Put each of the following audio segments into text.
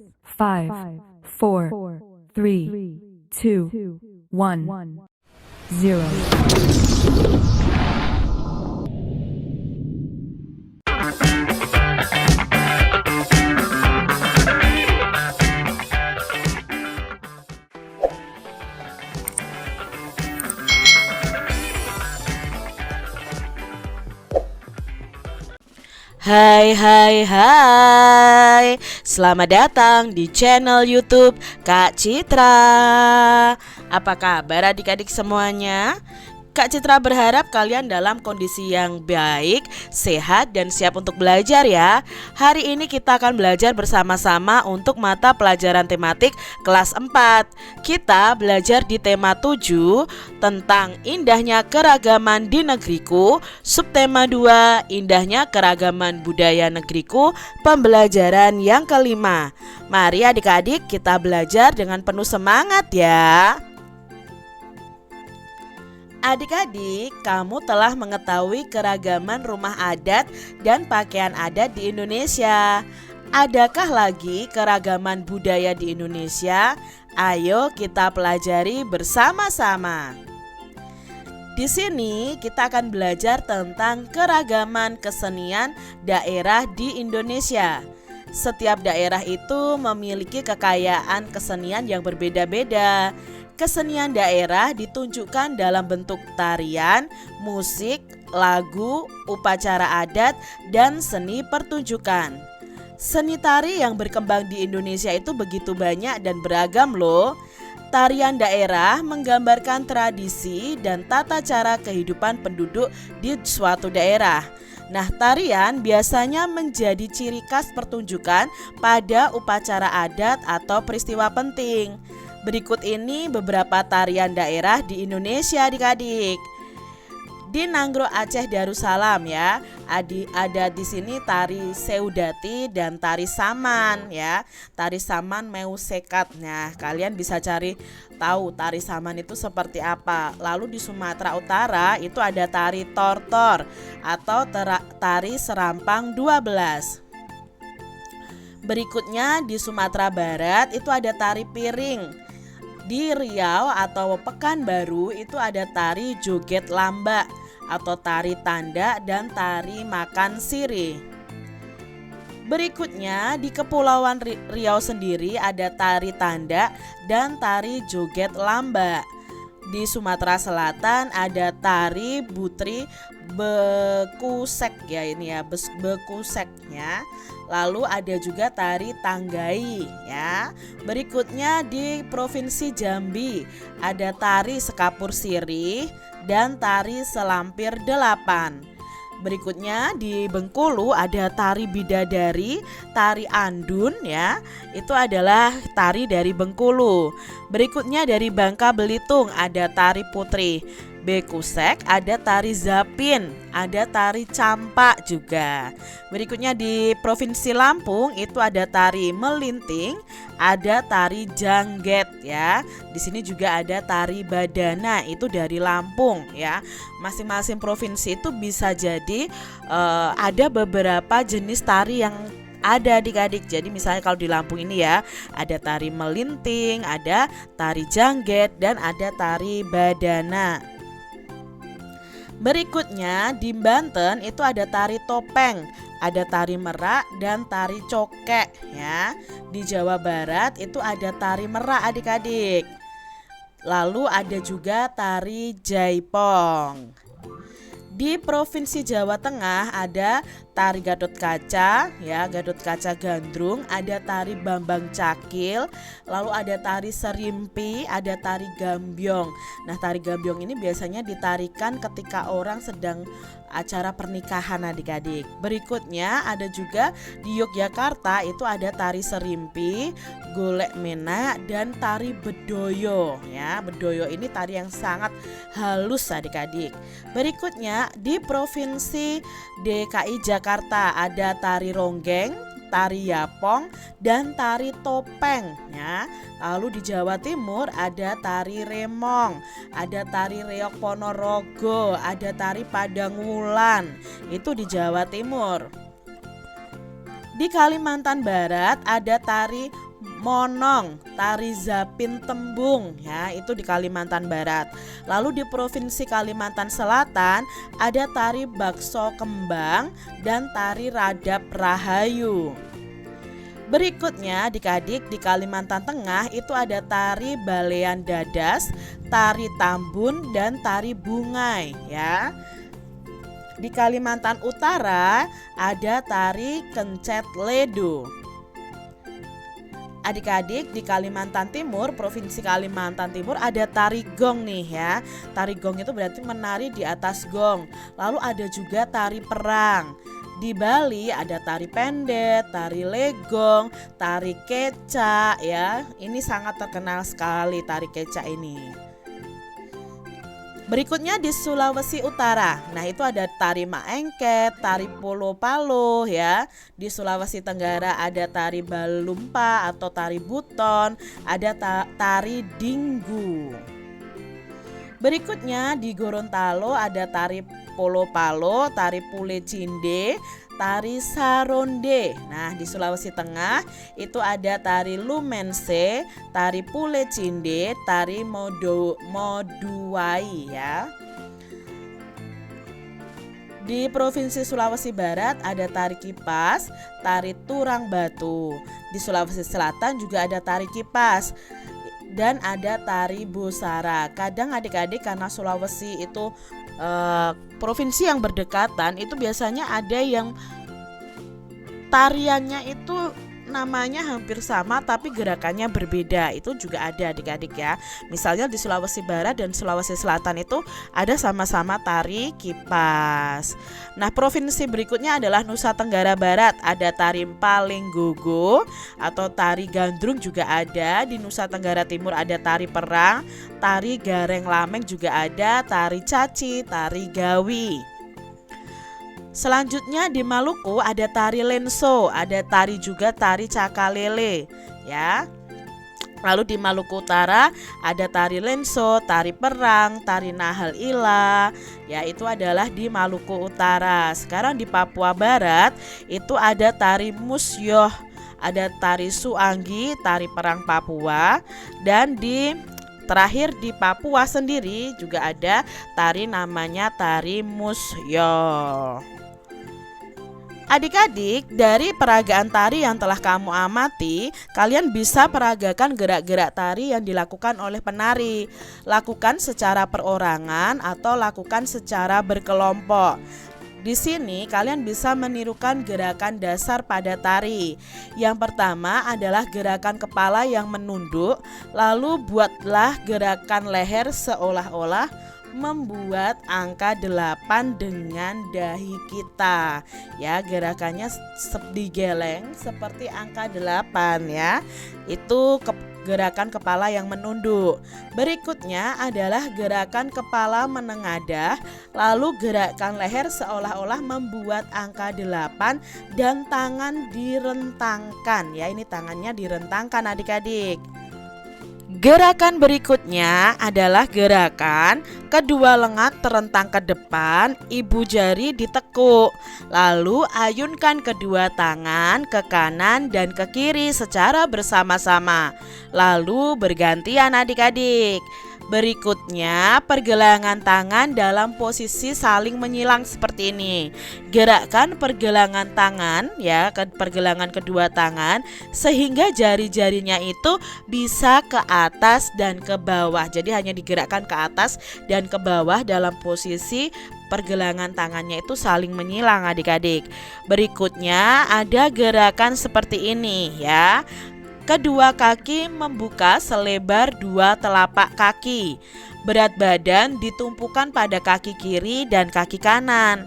5, 4, 3, 2, 1, 0. Hai, selamat datang di channel YouTube Kak Citra. Apa kabar adik-adik semuanya? Kak Citra berharap kalian dalam kondisi yang baik, sehat, dan siap untuk belajar ya. Hari ini kita akan belajar bersama-sama untuk mata pelajaran tematik kelas 4. Kita belajar di tema 7 tentang indahnya keragaman di negeriku. Subtema 2, indahnya keragaman budaya negeriku, pembelajaran yang kelima. Mari adik-adik kita belajar dengan penuh semangat ya. Adik-adik, kamu telah mengetahui keragaman rumah adat dan pakaian adat di Indonesia. Adakah lagi keragaman budaya di Indonesia? Ayo kita pelajari bersama-sama. Di sini kita akan belajar tentang keragaman kesenian daerah di Indonesia. Setiap daerah itu memiliki kekayaan kesenian yang berbeda-beda. Kesenian daerah ditunjukkan dalam bentuk tarian, musik, lagu, upacara adat, dan seni pertunjukan. Seni tari yang berkembang di Indonesia itu begitu banyak dan beragam loh. Tarian daerah menggambarkan tradisi dan tata cara kehidupan penduduk di suatu daerah. Nah, tarian biasanya menjadi ciri khas pertunjukan pada upacara adat atau peristiwa penting. Berikut ini beberapa tarian daerah di Indonesia adik-adik. Di Nanggro Aceh Darussalam ya, ada di sini tari Seudati dan tari Saman ya. Tari Saman Meu Sekat. Nah, kalian bisa cari tahu tari Saman itu seperti apa. Lalu di Sumatera Utara itu ada tari Tortor atau tari Serampang 12. Berikutnya di Sumatera Barat itu ada tari Piring. Di Riau atau Pekanbaru itu ada tari Joget Lamba atau tari Tanda dan tari Makan Sirih. Berikutnya di Kepulauan Riau sendiri ada tari Tanda dan tari Joget Lamba. Di Sumatera Selatan ada tari Butri Bekusek ya, ini ya Bekuseknya. Lalu ada juga tari Tanggai ya. Berikutnya di Provinsi Jambi ada tari Sekapur Sirih dan tari Selampir 8. Berikutnya di Bengkulu ada tari Bidadari, tari Andun ya. Itu adalah tari dari Bengkulu. Berikutnya dari Bangka Belitung ada tari Putri Bekusek, ada tari Zapin, ada tari Campak juga. Berikutnya di Provinsi Lampung itu ada tari Melinting, ada tari Jangget ya. Di sini juga ada tari Badana, itu dari Lampung ya. Masing-masing provinsi itu bisa jadi ada beberapa jenis tari yang ada adik-adik. Jadi misalnya kalau di Lampung ini ya, ada tari Melinting, ada tari Jangget, dan ada tari Badana. Berikutnya di Banten itu ada tari Topeng, ada tari Merak dan tari Cokek ya. Di Jawa Barat itu ada tari Merak adik-adik. Lalu ada juga tari Jaipong. Di Provinsi Jawa Tengah ada tari Gatot Kaca ya, Gatot Kaca Gandrung, ada tari Bambang Cakil, lalu ada tari Serimpi, ada tari Gambyong. Nah, tari Gambyong ini biasanya ditarikan ketika orang sedang acara pernikahan adik-adik. Berikutnya ada juga di Yogyakarta itu ada tari Serimpi, Golek Mena, dan tari Bedoyo ya. Bedoyo ini tari yang sangat halus adik-adik. Berikutnya di Provinsi DKI Jakarta ada tari Ronggeng, tari Yapong, dan tari Topeng ya. Lalu di Jawa Timur ada tari Remong, ada tari Reok Ponorogo, ada tari Padang Wulan. Itu di Jawa Timur. Di Kalimantan Barat ada tari monong, tari zapin tembung ya, itu di Kalimantan Barat. Lalu di Provinsi Kalimantan Selatan ada tari bakso kembang dan tari radap rahayu. Berikutnya adik-adik di Kalimantan Tengah itu ada tari balean dadas, tari tambun dan tari bungai ya. Di Kalimantan Utara ada tari kencet ledo. Adik-adik di Kalimantan Timur, Provinsi Kalimantan Timur ada tari gong nih ya. Tari gong itu berarti menari di atas gong. Lalu ada juga tari perang. Di Bali ada tari pendet, tari legong, tari keca ya. Ini sangat terkenal sekali tari keca ini. Berikutnya di Sulawesi Utara. Nah, itu ada tari maengket, tari polo palo ya. Di Sulawesi Tenggara ada tari balumpa atau tari buton, ada tari dinggu. Berikutnya di Gorontalo ada tari polo palo, tari pule cinde, tari saronde. Nah, di Sulawesi Tengah itu ada tari lumense, tari pule cinde, tari moduai ya. Di Provinsi Sulawesi Barat ada tari kipas, tari turang batu. Di Sulawesi Selatan juga ada tari kipas dan ada tari busara. Kadang adik-adik karena Sulawesi itu provinsi yang berdekatan, itu biasanya ada yang tariannya itu namanya hampir sama tapi gerakannya berbeda. Itu juga ada adik-adik ya. Misalnya di Sulawesi Barat dan Sulawesi Selatan itu ada sama-sama tari kipas. Nah, provinsi berikutnya adalah Nusa Tenggara Barat. Ada tari paling gogo atau tari gandrung juga ada. Di Nusa Tenggara Timur ada tari perang, tari gareng lameng juga ada, tari caci, tari gawi. Selanjutnya di Maluku ada tari lenso, ada tari juga tari cakalele ya. Lalu di Maluku Utara ada tari lenso, tari perang, tari nahal ila ya, itu adalah di Maluku Utara. Sekarang di Papua Barat itu ada tari musyoh, ada tari suanggi, tari perang Papua, dan terakhir di Papua sendiri juga ada tari namanya tari musyoh. Adik-adik, dari peragaan tari yang telah kamu amati, kalian bisa peragakan gerak-gerak tari yang dilakukan oleh penari. Lakukan secara perorangan atau lakukan secara berkelompok. Di sini kalian bisa menirukan gerakan dasar pada tari. Yang pertama adalah gerakan kepala yang menunduk, lalu buatlah gerakan leher seolah-olah membuat angka 8 dengan dahi kita. Ya, gerakannya digeleng seperti angka 8 ya. Itu gerakan kepala yang menunduk. Berikutnya adalah gerakan kepala menengadah, lalu gerakan leher seolah-olah membuat angka 8 dan tangan direntangkan ya. Ini tangannya direntangkan adik-adik. Gerakan berikutnya adalah gerakan kedua lengan terentang ke depan, ibu jari ditekuk. Lalu ayunkan kedua tangan ke kanan dan ke kiri secara bersama-sama. Lalu bergantian adik-adik. Berikutnya pergelangan tangan dalam posisi saling menyilang seperti ini. Gerakkan pergelangan tangan ya, pergelangan kedua tangan sehingga jari-jarinya itu bisa ke atas dan ke bawah. Jadi hanya digerakkan ke atas dan ke bawah dalam posisi pergelangan tangannya itu saling menyilang adik-adik. Berikutnya ada gerakan seperti ini ya. Kedua kaki membuka selebar 2 telapak kaki. Berat badan ditumpukan pada kaki kiri dan kaki kanan.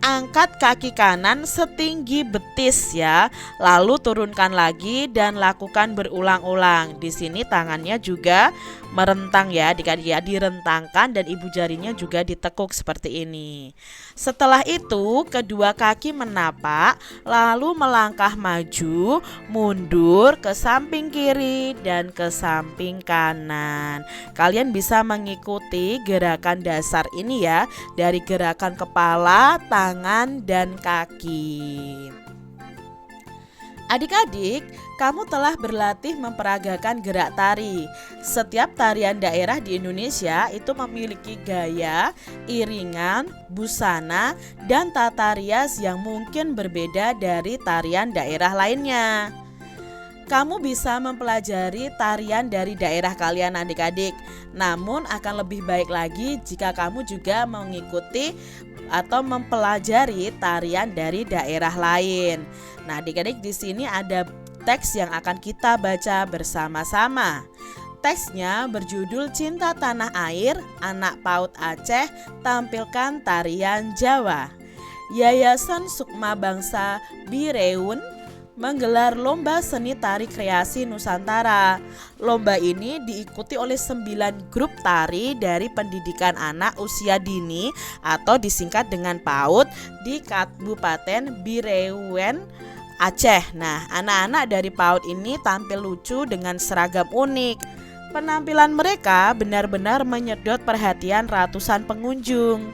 Angkat kaki kanan setinggi betis ya. Lalu turunkan lagi dan lakukan berulang-ulang. Di sini tangannya juga merentang ya, direntangkan dan ibu jarinya juga ditekuk seperti ini. Setelah itu kedua kaki menapak, lalu melangkah maju, mundur ke samping kiri dan ke samping kanan. Kalian bisa mengikuti gerakan dasar ini ya, dari gerakan kepala, tangan, dan kaki. Adik-adik, kamu telah berlatih memperagakan gerak tari. Setiap tarian daerah di Indonesia itu memiliki gaya, iringan, busana, dan tata rias yang mungkin berbeda dari tarian daerah lainnya. Kamu bisa mempelajari tarian dari daerah kalian adik-adik. Namun akan lebih baik lagi jika kamu juga mengikuti atau mempelajari tarian dari daerah lain. Nah, adik-adik di sini ada teks yang akan kita baca bersama-sama. Teksnya berjudul Cinta Tanah Air, Anak PAUD Aceh Tampilkan Tarian Jawa. Yayasan Sukma Bangsa Bireun menggelar lomba seni tari kreasi Nusantara. Lomba ini diikuti oleh 9 grup tari dari pendidikan anak usia dini atau disingkat dengan PAUD di Kabupaten Bireuen, Aceh. Nah, anak-anak dari PAUD ini tampil lucu dengan seragam unik. Penampilan mereka benar-benar menyedot perhatian ratusan pengunjung.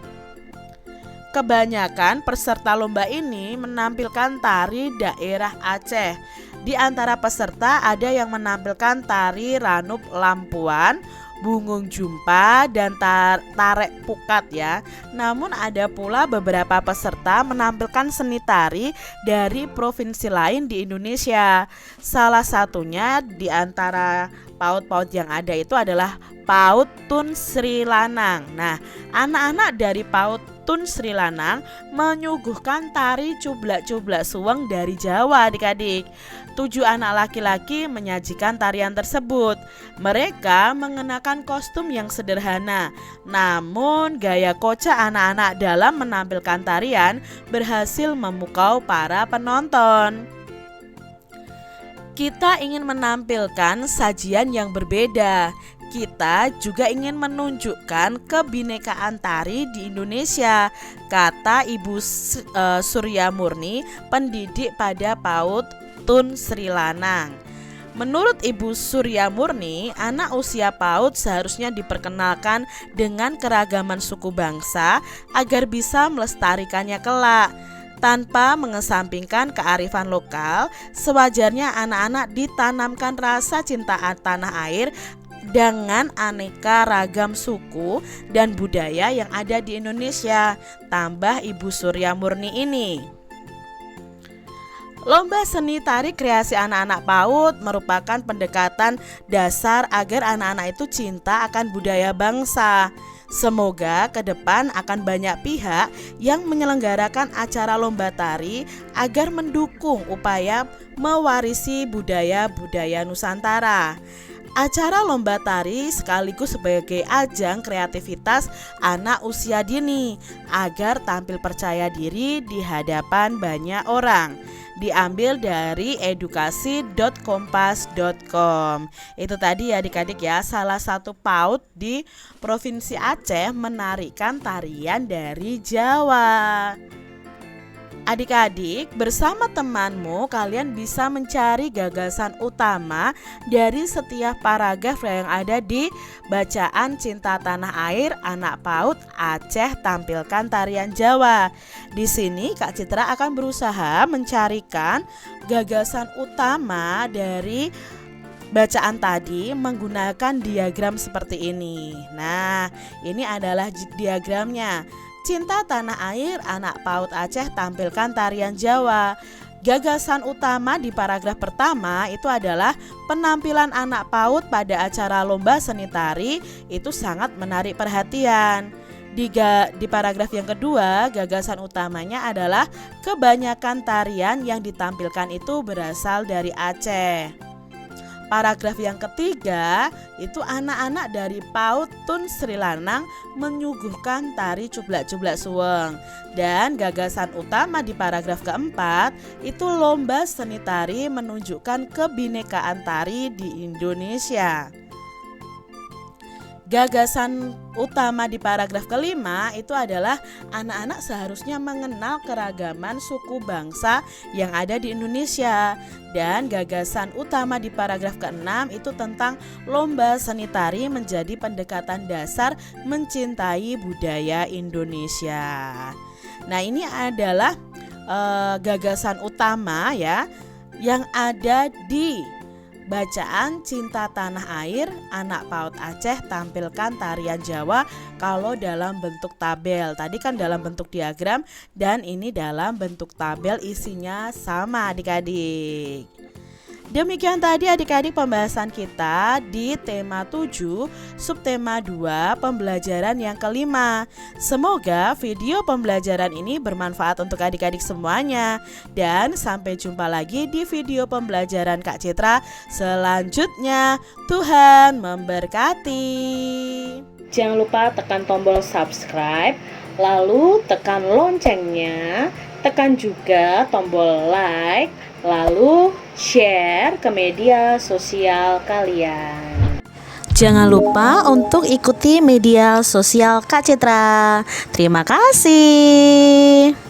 Kebanyakan peserta lomba ini menampilkan tari daerah Aceh. Di antara peserta ada yang menampilkan tari Ranup Lampuan, Bungung Jumpa, dan Tarek Pukat ya. Namun ada pula beberapa peserta menampilkan seni tari dari provinsi lain di Indonesia. Salah satunya di antara PAUD-PAUD yang ada itu adalah PAUD Tun Sri Lanang. Nah, anak-anak dari PAUD Tun Sri Lanang menyuguhkan tari cublak-cublak suweng dari Jawa adik-adik. 7 anak laki-laki menyajikan tarian tersebut. Mereka mengenakan kostum yang sederhana. Namun gaya kocak anak-anak dalam menampilkan tarian berhasil memukau para penonton. Kita ingin menampilkan sajian yang berbeda. Kita juga ingin menunjukkan kebinekaan tari di Indonesia, kata Ibu Surya Murni, pendidik pada PAUD Tun Sri Lanang. Menurut Ibu Surya Murni, anak usia PAUD seharusnya diperkenalkan dengan keragaman suku bangsa agar bisa melestarikannya kelak. Tanpa mengesampingkan kearifan lokal, sewajarnya anak-anak ditanamkan rasa cinta tanah air dengan aneka ragam suku dan budaya yang ada di Indonesia, tambah Ibu Surya Murni ini. Lomba seni tari kreasi anak-anak PAUD merupakan pendekatan dasar agar anak-anak itu cinta akan budaya bangsa. Semoga ke depan akan banyak pihak yang menyelenggarakan acara lomba tari agar mendukung upaya mewarisi budaya-budaya Nusantara. Acara lomba tari sekaligus sebagai ajang kreativitas anak usia dini agar tampil percaya diri di hadapan banyak orang. Diambil dari edukasi.kompas.com. Itu tadi ya adik-adik ya, salah satu PAUD di Provinsi Aceh menarikan tarian dari Jawa. Adik-adik, bersama temanmu kalian bisa mencari gagasan utama dari setiap paragraf yang ada di bacaan Cinta Tanah Air, Anak PAUD Aceh Tampilkan Tarian Jawa. Di sini Kak Citra akan berusaha mencarikan gagasan utama dari bacaan tadi menggunakan diagram seperti ini. Nah, ini adalah diagramnya. Cinta Tanah Air, Anak PAUD Aceh Tampilkan Tarian Jawa. Gagasan utama di paragraf pertama itu adalah penampilan anak PAUD pada acara lomba seni tari itu sangat menarik perhatian. Di paragraf yang kedua, gagasan utamanya adalah kebanyakan tarian yang ditampilkan itu berasal dari Aceh. Paragraf yang ketiga, itu anak-anak dari PAUD Tun Sri Lanang menyuguhkan tari cublak-cublak suweng. Dan gagasan utama di paragraf keempat, itu lomba seni tari menunjukkan kebinekaan tari di Indonesia. Gagasan utama di paragraf kelima itu adalah anak-anak seharusnya mengenal keragaman suku bangsa yang ada di Indonesia. Dan gagasan utama di paragraf keenam itu tentang lomba seni tari menjadi pendekatan dasar mencintai budaya Indonesia. Nah, ini adalah gagasan utama ya. yang ada di bacaan Cinta Tanah Air, Anak PAUD Aceh tampilkan tarian Jawa kalau dalam bentuk tabel. Tadi kan dalam bentuk diagram dan ini dalam bentuk tabel, isinya sama adik-adik. Demikian tadi adik-adik pembahasan kita di tema 7, subtema 2, pembelajaran yang kelima. Semoga video pembelajaran ini bermanfaat untuk adik-adik semuanya. Dan sampai jumpa lagi di video pembelajaran Kak Citra selanjutnya. Tuhan memberkati. Jangan lupa tekan tombol subscribe, lalu tekan loncengnya, tekan juga tombol like, lalu share ke media sosial kalian. Jangan lupa untuk ikuti media sosial Kak Citra. Terima kasih.